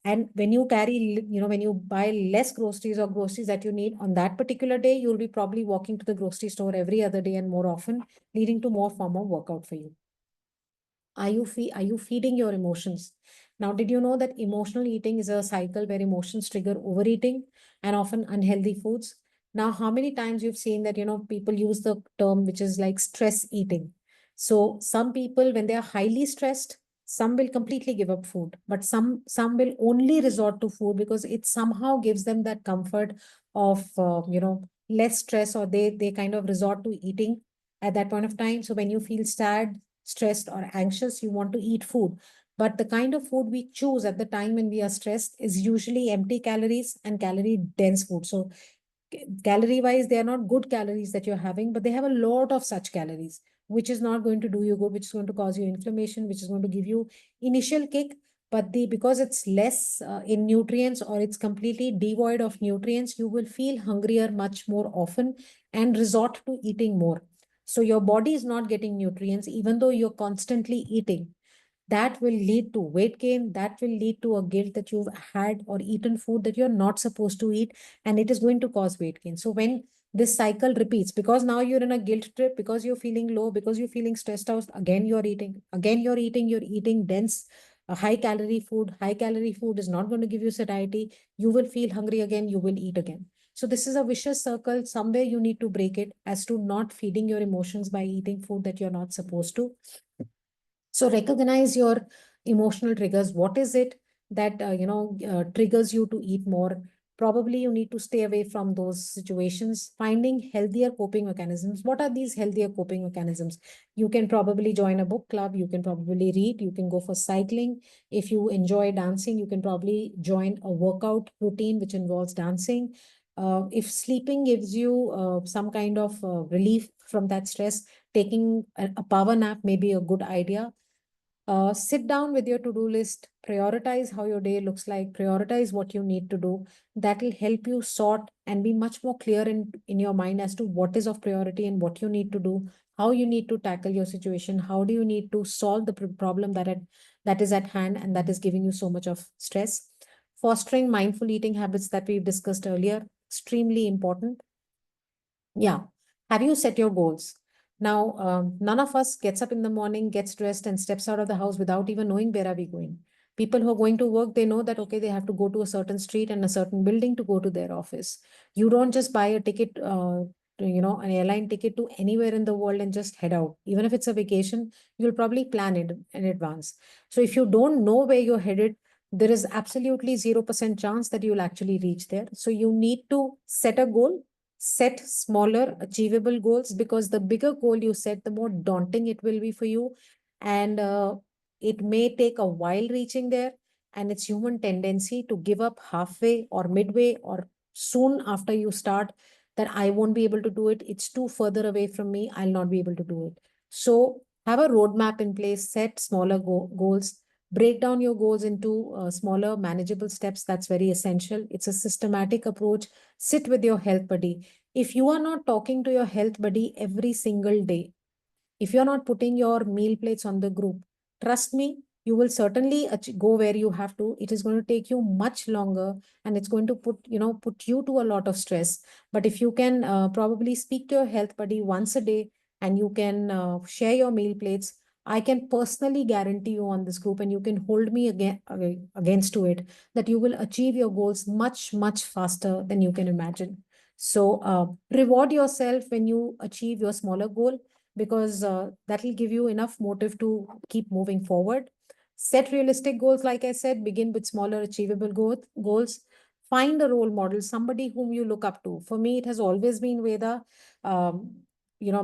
And when you when you buy less groceries or groceries that you need on that particular day, you'll be probably walking to the grocery store every other day and more often, leading to more form of workout for you. Are you feeding your emotions? Now, did you know that emotional eating is a cycle where emotions trigger overeating and often unhealthy foods? Now, how many times you've seen that, people use the term which is like stress eating. So some people, when they are highly stressed, some will completely give up food, but some will only resort to food because it somehow gives them that comfort of less stress, or they kind of resort to eating at that point of time. So when you feel sad, stressed, or anxious, you want to eat food. But the kind of food we choose at the time when we are stressed is usually empty calories and calorie dense food. So calorie wise, they are not good calories that you're having, but they have a lot of such calories, which is not going to do you good, which is going to cause you inflammation, which is going to give you initial kick. But because it's less in nutrients, or it's completely devoid of nutrients, you will feel hungrier much more often and resort to eating more. So your body is not getting nutrients, even though you're constantly eating. That will lead to weight gain. That will lead to a guilt that you've had or eaten food that you're not supposed to eat, and it is going to cause weight gain. So when this cycle repeats, because now you're in a guilt trip, because you're feeling low, because you're feeling stressed out, again you're eating dense, high calorie food. High calorie food is not going to give you satiety. You will feel hungry again, you will eat again. So this is a vicious circle. Somewhere you need to break it, as to not feeding your emotions by eating food that you're not supposed to. So recognize your emotional triggers. What is it that triggers you to eat more? Probably you need to stay away from those situations. Finding healthier coping mechanisms. What are these healthier coping mechanisms? You can probably join a book club. You can probably read. You can go for cycling. If you enjoy dancing, you can probably join a workout routine which involves dancing. If sleeping gives you some kind of relief from that stress, taking a power nap may be a good idea. Sit down with your to-do list, prioritize how your day looks like, prioritize what you need to do. That will help you sort and be much more clear in your mind as to what is of priority and what you need to do, how you need to tackle your situation, how do you need to solve the problem that is at hand and that is giving you so much of stress. Fostering mindful eating habits that we've discussed earlier, extremely important. Yeah. Have you set your goals? Now, none of us gets up in the morning, gets dressed, and steps out of the house without even knowing where are we going. People who are going to work, they know that, okay, they have to go to a certain street and a certain building to go to their office. You don't just buy a ticket. an airline ticket to anywhere in the world and just head out. Even if it's a vacation, you'll probably plan it in advance. So if you don't know where you're headed, there is absolutely 0% chance that you'll actually reach there. So you need to set a goal, set smaller, achievable goals, because the bigger goal you set, the more daunting it will be for you. And it may take a while reaching there. And it's human tendency to give up halfway or midway or soon after you start, that I won't be able to do it. It's too further away from me. I'll not be able to do it. So have a roadmap in place, set smaller goals, break down your goals into smaller, manageable steps. That's very essential. It's a systematic approach. Sit with your health buddy. If you are not talking to your health buddy every single day, if you're not putting your meal plates on the group, trust me, you will certainly go where you have to. It is going to take you much longer, and it's going to put you to a lot of stress. But if you can probably speak to your health buddy once a day, and you can share your meal plates, I can personally guarantee you on this group, and you can hold me against to it, that you will achieve your goals much, much faster than you can imagine. So reward yourself when you achieve your smaller goal, because that will give you enough motive to keep moving forward. Set realistic goals, like I said, begin with smaller, achievable goals. Find a role model, somebody whom you look up to. For me, it has always been Veda, um,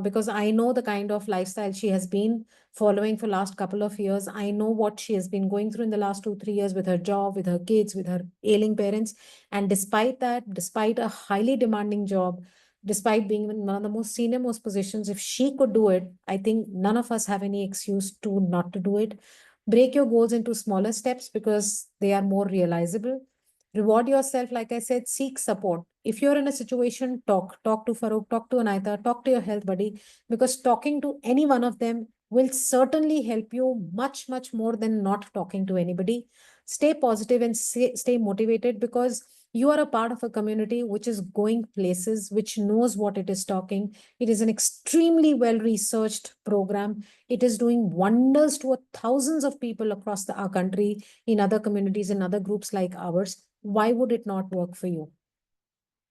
because I know the kind of lifestyle she has been following for last couple of years. I know what she has been going through in the last 2, 3 years with her job, with her kids, with her ailing parents. And despite that, despite a highly demanding job, despite being in one of the most senior most positions, if she could do it, I think none of us have any excuse to not to do it. Break your goals into smaller steps because they are more realizable. Reward yourself, like I said, seek support. If you're in a situation, talk to Farouk, talk to Anaita, talk to your health buddy, because talking to any one of them will certainly help you much, much more than not talking to anybody. Stay positive and stay motivated, because you are a part of a community which is going places, which knows what it is talking. It is an extremely well researched program. It is doing wonders to thousands of people across our country, in other communities, in other groups like ours. Why would it not work for you?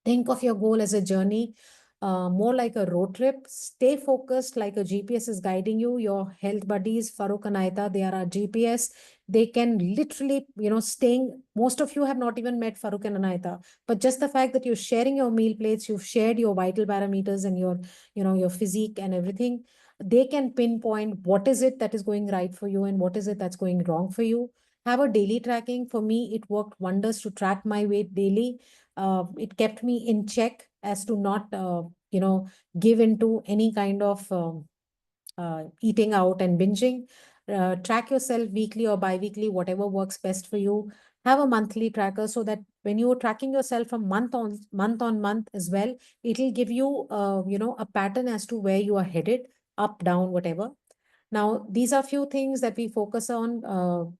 Think of your goal as a journey, more like a road trip. Stay focused like a GPS is guiding you. Your health buddies, Farooq and Aita, they are our GPS. They can literally, staying. Most of you have not even met Farooq and Anaita, but just the fact that you're sharing your meal plates, you've shared your vital parameters and your physique and everything, they can pinpoint what is it that is going right for you and what is it that's going wrong for you. Have a daily tracking. For me, it worked wonders to track my weight daily. It kept me in check as to not give into any kind of eating out and binging. Track yourself weekly or bi-weekly, whatever works best for you. Have a monthly tracker, so that when you're tracking yourself from month on month as well, it'll give you a pattern as to where you are headed, up, down, whatever. Now, these are few things that we focus on,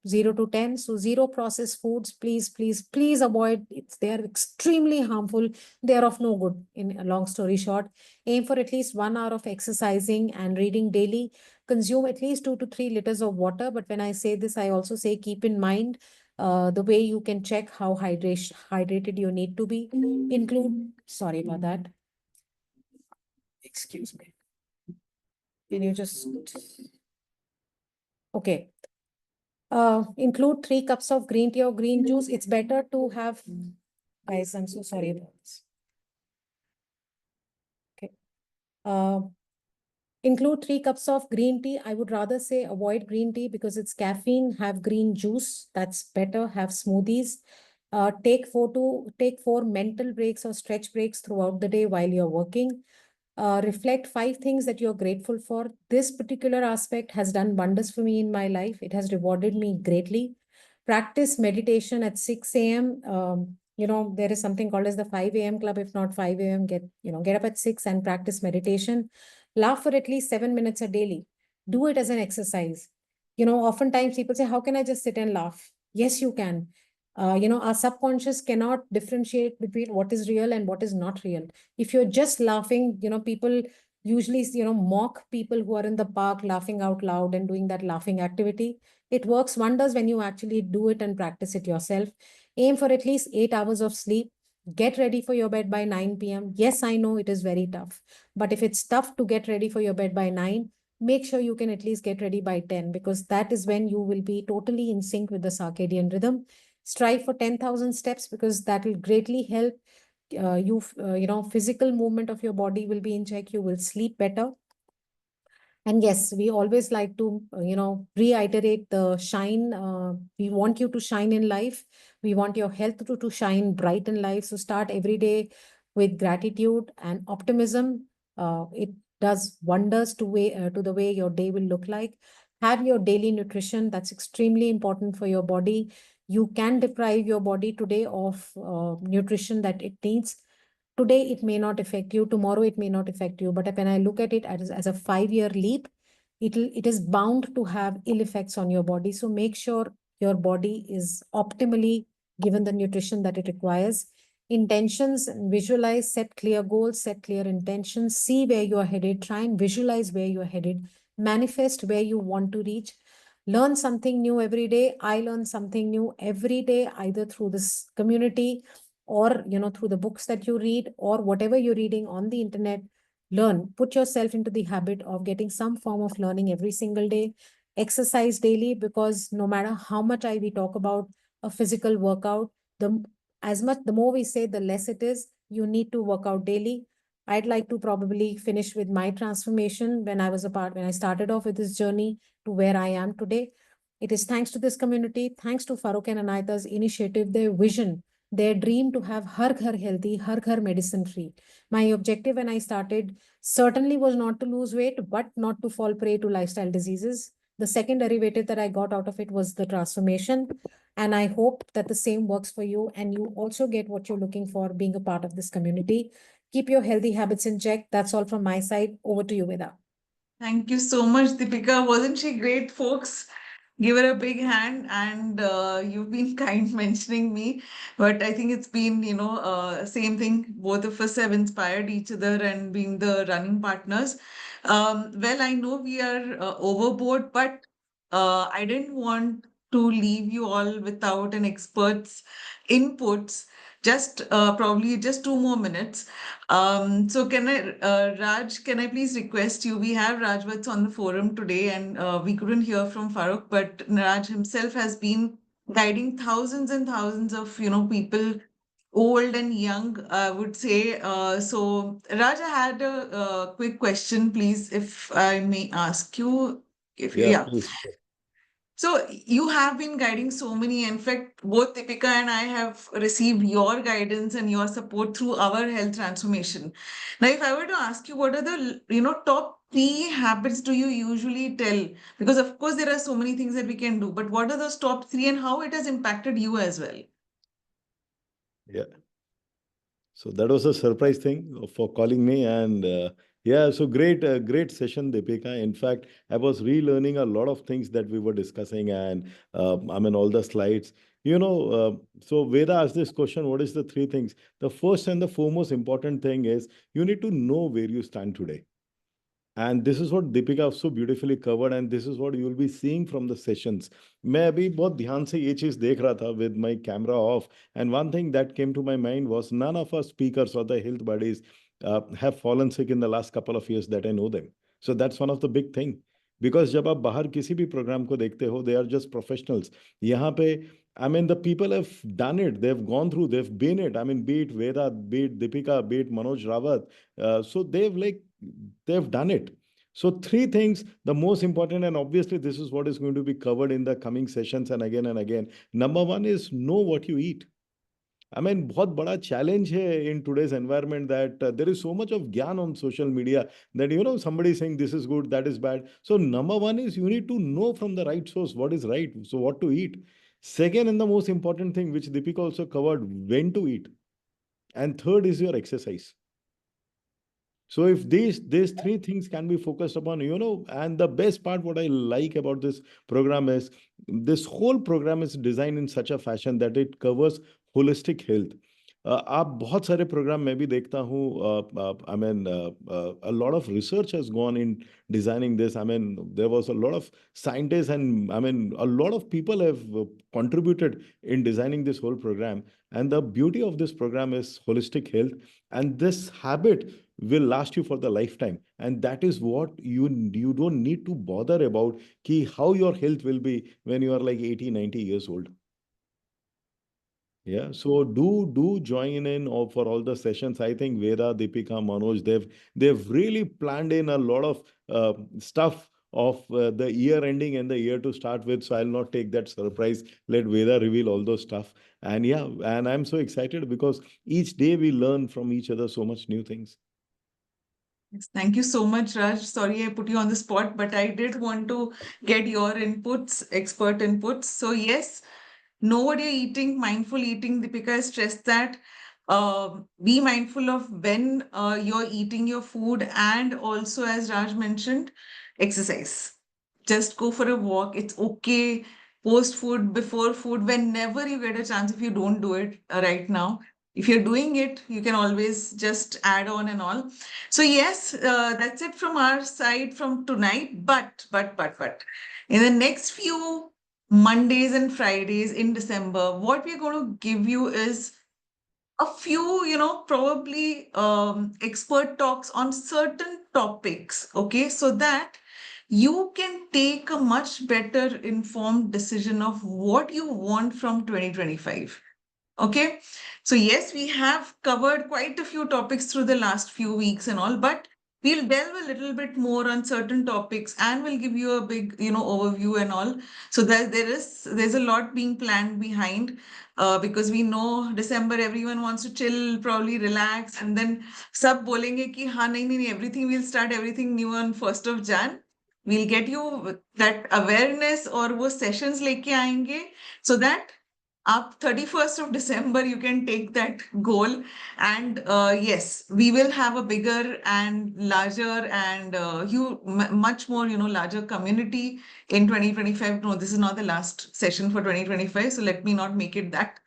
0 to 10. So zero processed foods, please, please, please avoid. They are extremely harmful. They are of no good, in a long story short. Aim for at least 1 hour of exercising and reading daily. Consume at least 2 to 3 liters of water. But when I say this, I also say keep in mind the way you can check how hydrated you need to be. Sorry about that. Excuse me. Can you just, okay. Include 3 cups of green tea or green juice. It's better to have, guys, I'm so sorry about this. Okay. Uh, Include 3 cups of green tea. I would rather say avoid green tea because it's caffeine. Have green juice. That's better. Have smoothies. Take 4 mental breaks or stretch breaks throughout the day while you're working. Reflect 5 things that you're grateful for. This particular aspect has done wonders for me in my life. It has rewarded me greatly. Practice meditation at 6 a.m. There is something called as the 5 a.m. club. If not 5 a.m., get up at 6 and practice meditation. Laugh for at least 7 minutes a daily. Do it as an exercise. Oftentimes people say, how can I just sit and laugh? Yes, you can. Our subconscious cannot differentiate between what is real and what is not real. If you're just laughing, people usually, mock people who are in the park laughing out loud and doing that laughing activity. It works wonders when you actually do it and practice it yourself. Aim for at least 8 hours of sleep. Get ready for your bed by 9 p.m. Yes, I know it is very tough. But if it's tough to get ready for your bed by 9, make sure you can at least get ready by 10, because that is when you will be totally in sync with the circadian rhythm. Strive for 10,000 steps, because that will greatly help physical movement of your body will be in check. You will sleep better. And yes, we always like to, reiterate the shine. We want you to shine in life. We want your health to shine bright in life. So start every day with gratitude and optimism. It does wonders to the way your day will look like. Have your daily nutrition. That's extremely important for your body. You can deprive your body today of nutrition that it needs. Today it may not affect you, tomorrow it may not affect you, but when I look at it as a 5 year leap, it is bound to have ill effects on your body. So make sure your body is optimally given the nutrition that it requires. Intentions: visualize, set clear goals, set clear intentions, see where you are headed, try and visualize where you are headed, manifest where you want to reach. Learn something new every day. I learn something new every day, either through this community or through the books that you read or whatever you're reading on the internet. Learn, put yourself into the habit of getting some form of learning every single day. Exercise daily, because no matter how much we talk about a physical workout, the as much the more we say, the less it is. You need to work out daily. I'd like to probably finish with my transformation when I started off with this journey to where I am today. It is thanks to this community, thanks to Farooq and Anita's initiative, their vision, their dream to have Har Ghar healthy, Har Ghar medicine free. My objective when I started certainly was not to lose weight, but not to fall prey to lifestyle diseases. The second derivative that I got out of it was the transformation. And I hope that the same works for you and you also get what you're looking for being a part of this community. Keep your healthy habits in check. That's all from my side. Over to you, Veda. Thank you so much, Deepika. Wasn't she great, folks? Give her a big hand. And you've been kind mentioning me, but I think it's been, same thing. Both of us have inspired each other and being the running partners. Well, I know we are overboard, but I didn't want to leave you all without an expert's inputs. Just probably just 2 more minutes. So Raj, can I please request you? We have Rajvats on the forum today, and we couldn't hear from Farooq, but Raj himself has been guiding thousands and thousands of, people, old and young, I would say. So Raj, I had a quick question, please, if I may ask you. If Yeah, yeah. please. So you have been guiding so many. In fact, both Deepika and I have received your guidance and your support through our health transformation. Now, if I were to ask you, what are the top three habits do you usually tell? Because of course there are so many things that we can do, but what are those top three and how it has impacted you as well? Yeah. So that was a surprise thing for calling me, and yeah, so great session, Deepika. In fact, I was relearning a lot of things that we were discussing, and I mean all the slides. So Veda asked this question: What is the three things? The first and the foremost important thing is you need to know where you stand today. And this is what Deepika so beautifully covered, and this is what you will be seeing from the sessions. मैं अभी बहुत ध्यान से ये चीज देख रहा था with my camera off, and one thing that came to my mind was none of our speakers or the health buddies have fallen sick in the last couple of years that I know them. So that's one of the big thing. Because जब आप बाहर किसी भी programme को देखते हो, they are just professionals. यहाँ पे I mean, the people have done it. They've gone through. They've been it. I mean, be it Veda, be it Deepika, be it Manoj Rawat. So they've done it. So three things, the most important, and obviously this is what is going to be covered in the coming sessions and again and again. Number one is know what you eat. I mean, बहुत बड़ा challenge है in today's environment that there is so much of gyan on social media that somebody is saying this is good, that is bad. So number one is you need to know from the right source what is right. So what to eat. Second and the most important thing, which Deepika also covered, when to eat. And third is your exercise. So if these three things can be focused upon, and the best part, what I like about this program is this whole program is designed in such a fashion that it covers holistic health. आप बहुत सारे programme मैं भी देखता हूँ. I mean a lot of research has gone in designing this. I mean, there was a lot of scientists, and I mean, a lot of people have contributed in designing this whole program. And the beauty of this program is holistic health, and this habit will last you for the lifetime. And that is what you don't need to bother about ki how your health will be when you are like 80, 90 years old. Yeah, so do join in for all the sessions. I think Veda, Deepika, Manoj, they've really planned in a lot of stuff of the year ending and the year to start with. So I'll not take that surprise. Let Veda reveal all those stuff. And yeah, and I'm so excited because each day we learn from each other so much new things. Yes, thank you so much, Raj. Sorry I put you on the spot, but I did want to get your inputs, expert inputs. So yes, know what you're eating, mindful eating. Deepika stressed that. Be mindful of when you're eating your food, and also, as Raj mentioned, exercise. Just go for a walk. It's okay. Post food, before food, whenever you get a chance, if you don't do it right now. If you're doing it, you can always just add on and all. So yes, that's it from our side from tonight. But in the next few Mondays and Fridays in December, what we're going to give you is a few, probably expert talks on certain topics, okay, so that you can take a much better informed decision of what you want from 2025. Okay. So, yes, we have covered quite a few topics through the last few weeks and all, but we'll delve a little bit more on certain topics and we'll give you a big, overview and all. So that there's a lot being planned behind because we know December, everyone wants to chill, probably relax, and then sab bolenge ki ha nahi, nahi, nahi, everything we'll start everything new on 1st of Jan. We'll get you that awareness or wo sessions leke aayenge so that up 31st of December, you can take that goal. And yes, we will have a bigger and larger and much more, larger community in 2025. No, this is not the last session for 2025. So let me not make it that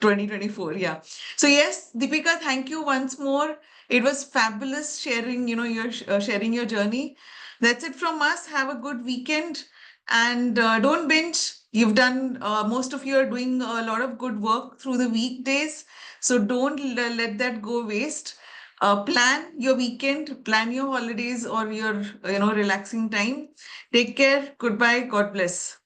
2024. Yeah. So yes, Deepika, thank you once more. It was fabulous sharing, your sharing your journey. That's it from us. Have a good weekend. And don't binge. You've done, most of you are doing a lot of good work through the weekdays. So don't let that go waste. Plan your weekend, plan your holidays or your, relaxing time. Take care. Goodbye. God bless.